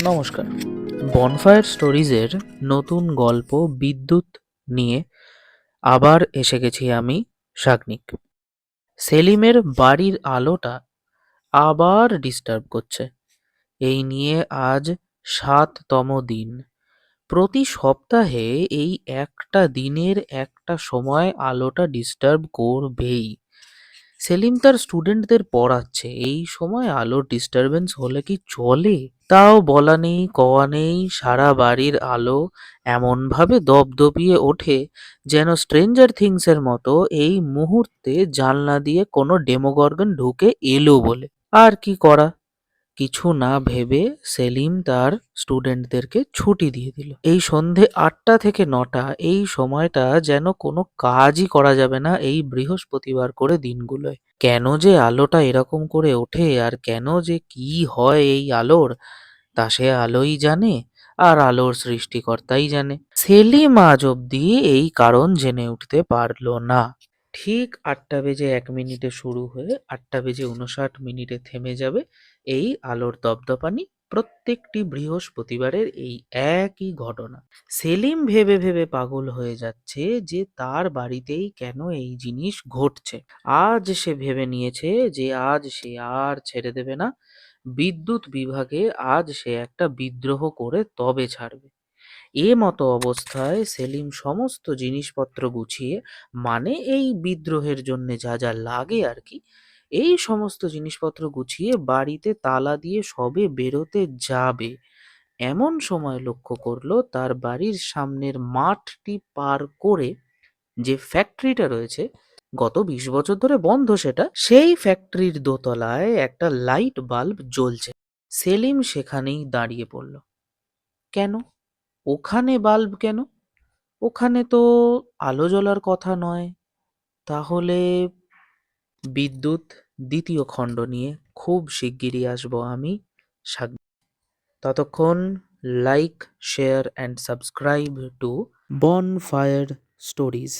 নমস্কার। বনফায়ার স্টোরিজের নতুন গল্প বিদ্যুৎ নিয়ে আবার এসে গেছি আমি, শাগনিক। সেলিমের বাড়ির আলোটা আবার ডিস্টার্ব করছে। এই নিয়ে আজ ৭তম দিন। প্রতি সপ্তাহে এই একটা দিনের একটা সময় আলোটা ডিস্টার্ব করবেই। সেলিম তার স্টুডেন্টদের পড়াচ্ছে, এই সময় আলোর ডিস্টারবেন্স হলে কি চলে? তাও বলা নেই কওয়া নেই, সারা বাড়ির আলো এমনভাবে দপদপিয়ে ওঠে যেন স্ট্রেঞ্জার থিংসের মতো এই মুহূর্তে জানলা দিয়ে কোনো ডেমোগর্গন ঢুকে এলো বলে। আর কি করা? কিছু না ভেবে সেলিম তার স্টুডেন্টদেরকে ছুটি দিয়ে দিল। এই সন্ধে ৮টা থেকে ৯টা এই সময়টা যেন কোনো কাজই করা যাবে না এই বৃহস্পতিবার করে দিনগুলোয়। কেন যে আলোটা এরকম করে ওঠে আর কেন যে কি হয় এই আলোর, তা সে আলোই জানে আর আলোর সৃষ্টিকর্তাই জানে। সেলিম আজ অব্দি এই কারণ জেনে উঠতে পারল না। ঠিক ৮টা বেজে ১ মিনিটে শুরু হয়ে ৮টা বেজে ৫৯ মিনিটে থেমে যাবে এই আলোর দপদপানি। প্রত্যেকটি বৃহস্পতিবারের এই একই ঘটনা। সেলিম ভেবে ভেবে পাগল হয়ে যাচ্ছে যে তার বাড়িতেই কেন এই জিনিস ঘটছে। আজ সে ভেবে নিয়েছে যে আজ সে আর ছেড়ে দেবে না। বিদ্যুৎ বিভাগে আজ সে একটা বিদ্রোহ করে তবে ছাড়বে। মতো অবস্থায় সেলিম সমস্ত জিনিসপত্র গুছিয়ে, মানে এই বিদ্রোহের জন্যে যা যা লাগে আর কি, এই সমস্ত জিনিসপত্র গুছিয়ে বাড়িতে তালা দিয়ে সবে বেরোতে যাবে, এমন সময় লক্ষ্য করলো তার বাড়ির সামনের মাঠটি পার করে যে ফ্যাক্টরিটা রয়েছে, গত ২০ বছর ধরে বন্ধ সেটা, সেই ফ্যাক্টরির দোতলায় একটা লাইট বাল্ব জ্বলছে। সেলিম সেখানেই দাঁড়িয়ে পড়ল। কেন? ওখানে বাল্ব কেন? ওখানে তো আলো জ্বলার কথা নয়। তাহলে বিদ্যুৎ দ্বিতীয় খণ্ড নিয়ে খুব শিগগিরই আসবো আমি। ততক্ষণ like, share and subscribe to bonfire stories.